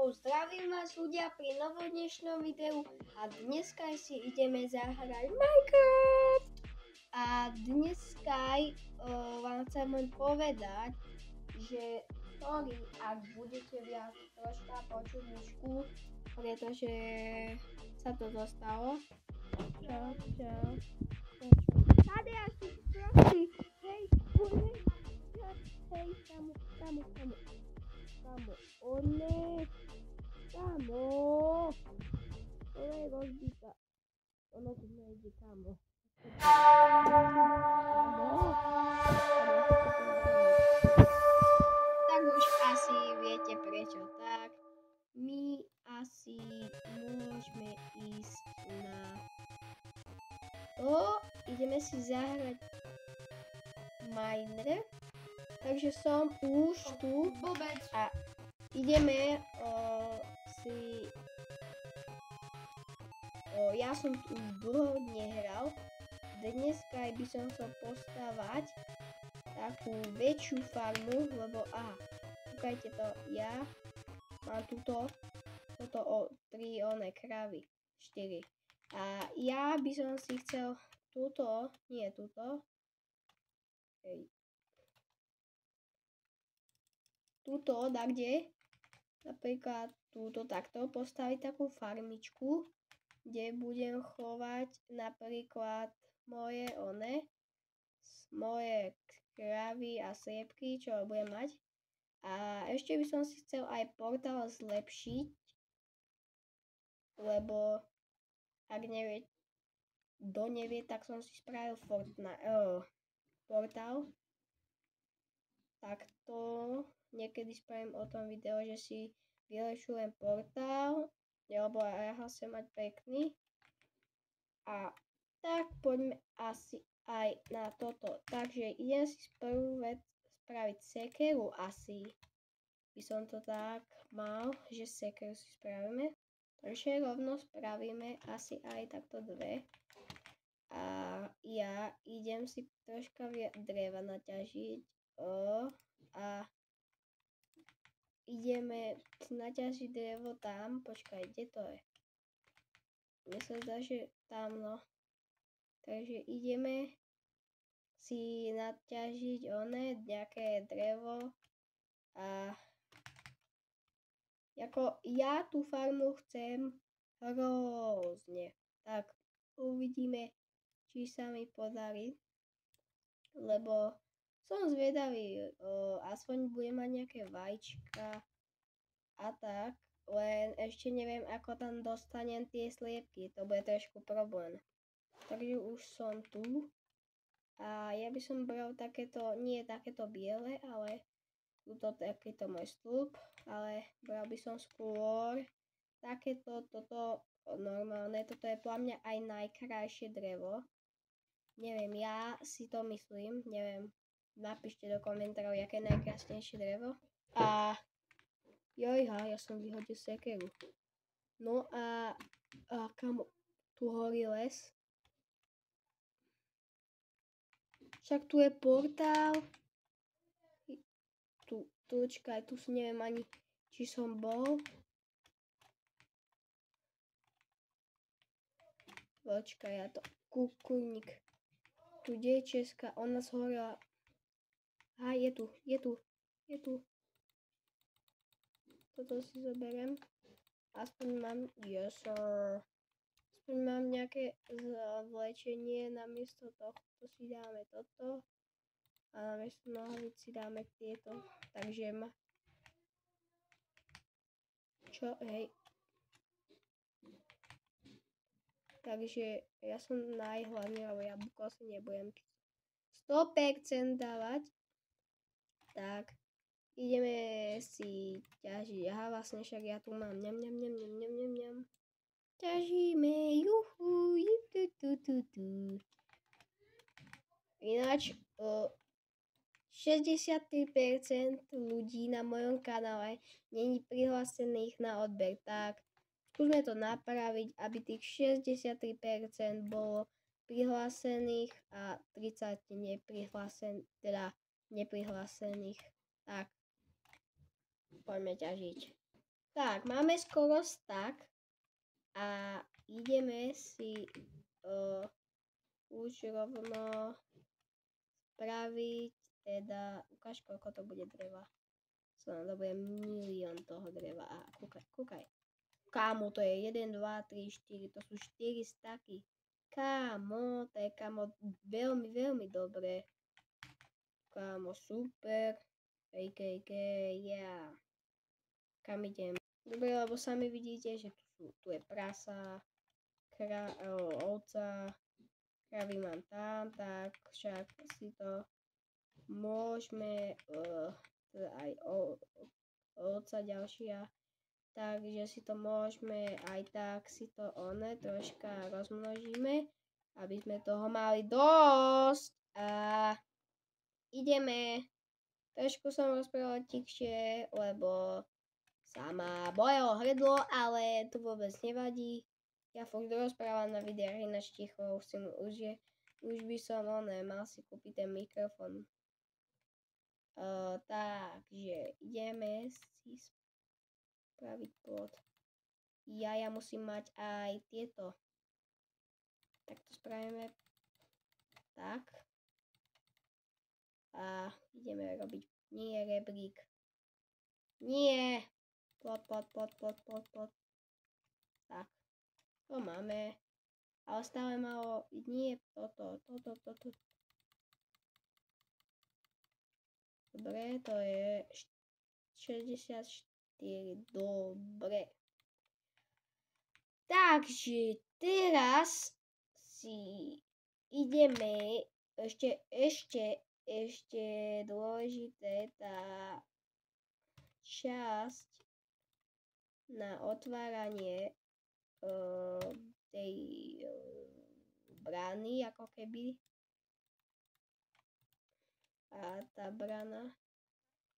Zdravím vás ľudia pri novom dnešnom videu a dneska si ideme zahrať Minecraft. A dneska vám chcem len povedať, že sorry, ak budete viac troška počuť myšku, pretože sa to dostalo. Čau. Tady asi prosím, hej, kamo, ona je rozbitá, ono tu nejde, kamo. Tak už asi viete prečo, tak my asi môžeme ísť na to, ideme si zahrať Miner. Takže som už tu a ideme ja som tu dlho nehral. Dneska by som chcel postavať takú väčšiu farmu, lebo kúkajte to, ja mám toto o 3 kravy, 4. A ja by som si chcel túto kde napríklad túto takto postaviť takú farmičku, kde budem chovať napríklad moje kravy a sliepky, čo budem mať. A ešte by som si chcel aj portál zlepšiť, lebo ak nevie, tak som si spravil portál. Takto niekedy spravím o tom video, že si vylepšujem portál, lebo ja ho chcem mať pekný. A tak poďme asi aj na toto. Takže idem si prvú vec spraviť sekeru, asi by som to tak mal, že sekeru si spravíme. Takže rovno spravíme asi aj takto dve. A ja idem si troška dreva naťažiť. A ideme naťažiť drevo tam, počkaj, kde to je? Mne sa zdá, že tam, no. Takže ideme si naťažiť nejaké drevo a ako ja tú farmu chcem hrozne. Tak uvidíme, či sa mi podarí, lebo som zvedavý, aspoň budem mať nejaké vajíčka a tak, len ešte neviem, ako tam dostanem tie sliepky, to bude trošku problém. Takže už som tu a ja by som bral takéto, nie takéto biele, ale takýto môj stĺp, ale bral by som skôr takéto, toto normálne, toto je podľa mňa aj najkrajšie drevo. Neviem, ja si to myslím, neviem. Napíšte do komentárov, aké je najkrásnejšie drevo. A ja som vyhodil sekeru. No a kam tu horí les? Však tu je portál. Čakaj, tu si neviem ani, či som bol. Počkaj, ja to kukurník. Tu kde je Česká, ona zhorela. Je tu. Toto si zoberiem. Aspoň mám, aspoň mám nejaké zvlečenie, namiesto tohto si dáme toto. A namiesto nohavíc si dáme tieto. Takže hej. Takže ja som najhlavne, lebo jablko si nebudem 100% dávať. Tak, ideme si ťažiť. Vlastne však ja tu mám ňam. Ťažíme, juhu, Ináč, 63% ľudí na mojom kanále není prihlásených na odber. Tak, skúsme to napraviť, aby tých 63% bolo prihlásených a 30 neprihlásených. Tak, poďme ťažiť. Tak, máme skoro stack a ideme si už rovno spraviť, teda, ukáž, koľko to bude dreva. To bude 1 000 000 toho dreva. A kúkaj. Kámo, to je 1, 2, 3, 4, to sú 4 staky. Kámo, to je veľmi, veľmi dobré. Kámo, super. Yeah. Kam idem? Dobre, lebo sami vidíte, že tu je prasa, ovca, kravy mám tam, tak však si to môžeme, aj ovca ďalšia, takže si to môžeme aj tak si to troška rozmnožíme, aby sme toho mali dosť a ideme. Trošku som rozprával tikšie, lebo sa ma bojalo hrdlo, ale to vôbec nevadí. Ja furt rozprávam na videách ináč ticho, už by som mal si kúpiť ten mikrofón. Takže ideme si spraviť plot. Ja musím mať aj tieto. Tak to spravíme tak. A ideme robiť, nie rebrík. Nie. Plot. Tak. To máme. Ale stále malo, nie toto. Dobre, to je 64. Dobre. Takže teraz si ideme ešte dôležité tá časť na otváranie tej brány, ako keby. A tá brána,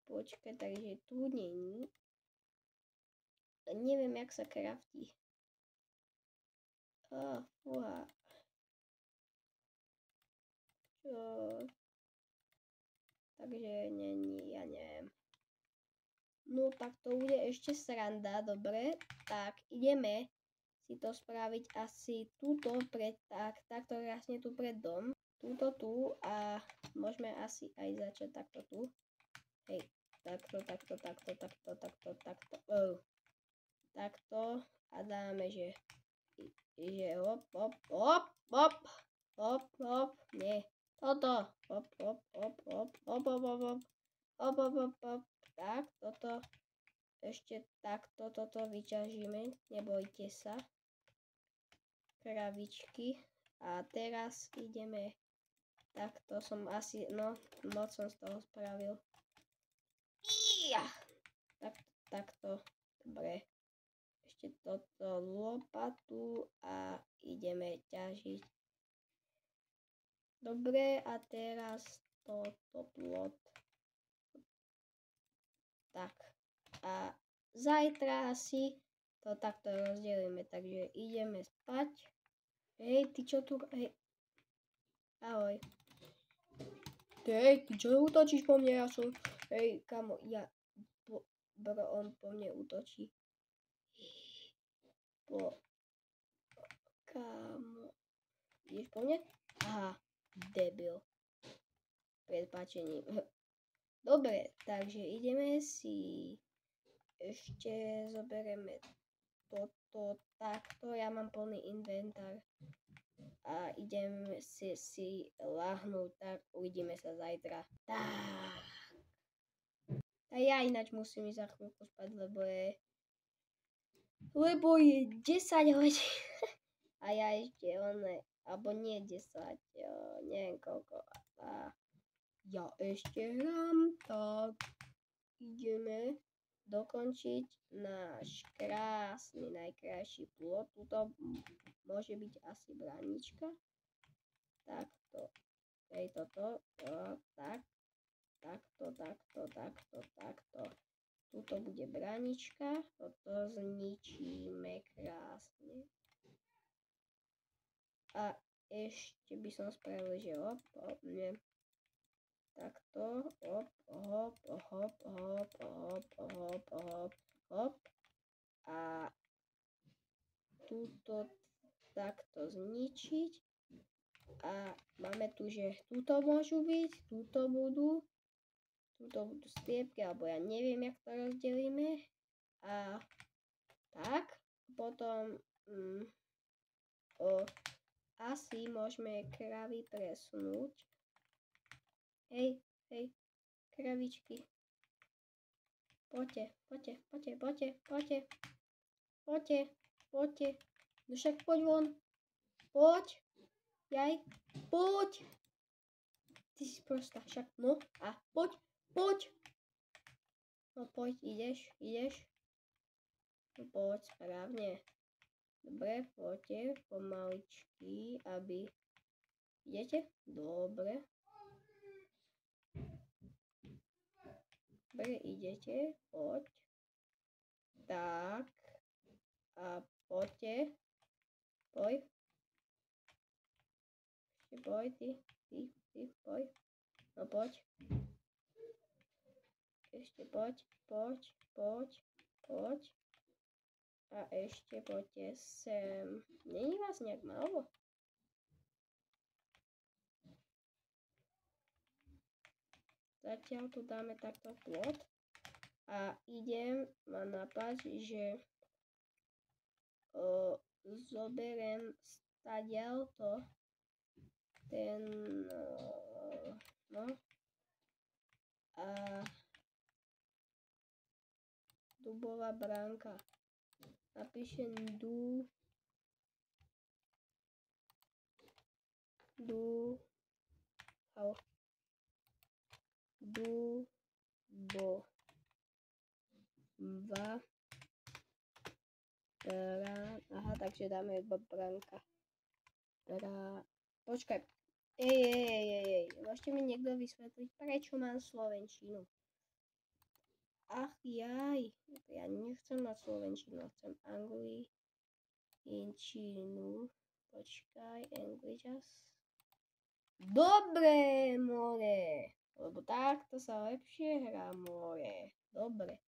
počkaj, takže tu není. Neviem, jak sa kraftí. Fúha. Čo? Takže ja neviem. No tak to bude ešte sranda, dobre. Tak ideme si to spraviť asi túto takto krásne tu pred dom. Túto tu a môžeme asi aj začať takto tu. Hej, takto. Takto a dáme, že hop, nie. Toto, hop, tak, toto, ešte takto, toto vyťažíme, nebojte sa, kravičky, a teraz ideme, takto som asi, moc som z toho spravil, takto, dobre, ešte toto lopatu a ideme ťažiť. Dobre, a teraz toto plot. Tak. A zajtra asi to takto rozdelíme. Takže ideme spať. Hej, ty čo tu? Hej. Ahoj. Hej, ty čo útočíš po mne? Ja som... Hej, kamo, bro, on po mne útočí. Kamo. Ideš po mne? Aha, debil. Predpáčením. Dobre, takže ideme si ešte zoberieme toto takto. Ja mám plný inventár a idem si lahnúť, tak uvidíme sa zajtra. Tak. A ja ináč musím ísť za chvíľku spať, lebo je 10 hodín. A ja ešte alebo nie 10, neviem koľko. A ja ešte hrám, tak ideme dokončiť náš krásny, najkrajší plot. Tuto môže byť asi bránička. Takto. Hej, toto. Tak. Takto. Tuto bude bránička. Toto zničíme krásne. A ešte by som spravil, že nie. Takto, hop. túto takto zničiť. A máme tu, že túto môžu byť, túto budú striepky, alebo ja neviem, jak to rozdelíme. A tak, potom asi môžeme kravy presunúť. Hej, kravičky. Poďte. No však poď von. Poď. Poď. Ty si prostá, však no a poď. No poď, ideš. No poď, správne. Dobre, poďte pomaličky, aby... Idete? Dobre. Dobre, idete, poď. Tak. A poďte. Poď. Ešte poď, ty, poď. No poď. Ešte poď. A ešte poďte sem. Není vás nejak málo? Zatiaľ tu dáme takto plot. A idem, ma napadť, že zoberiem stadiaľto ten, no, a dubová bránka. Napíšem aha, takže dáme iba bránka. Počkaj. Ej, môžete mi niekto vysvetliť, prečo mám slovenčinu? Ach jaj, ja nechcem mať slovenčinu, chcem angličtinu. Počkaj, English. Dobre, more, lebo takto sa lepšie hrá, more. Dobre,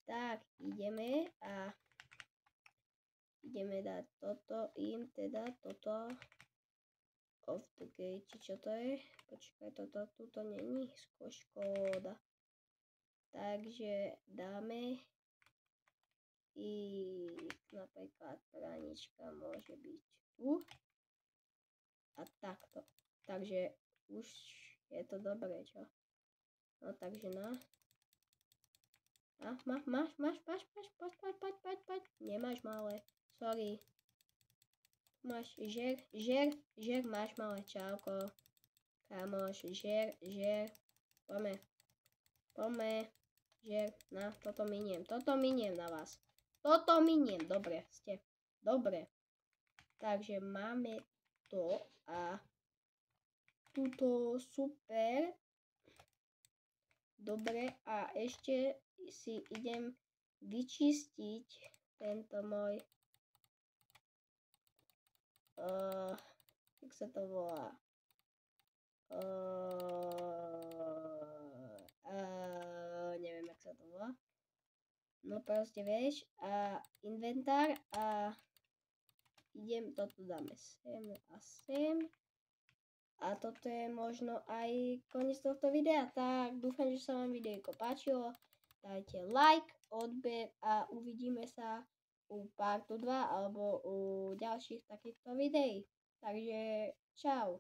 tak ideme a ideme dať toto im, teda toto off the gate, čo to je? Počkaj, toto tuto není, škoda. Takže dáme i napríklad pranička môže byť tu a takto. Takže už je to dobré, čo? No takže na. Máš, poď. Nemáš malé, sorry. Máš, žer, máš malé, čauko. Kamoš, žer, poďme, žer, na, toto miniem na vás. Dobre, ste, dobre. Takže máme to a tuto super. Dobre, a ešte si idem vyčistiť tento môj, jak sa to volá, neviem, jak sa to volá, no proste vieš, a inventár a idem, toto dáme sem a sem. A toto je možno aj koniec tohto videa, tak dúfam, že sa vám videjko páčilo. Dajte like, odber a uvidíme sa u partu 2 alebo u ďalších takýchto videí. Takže čau.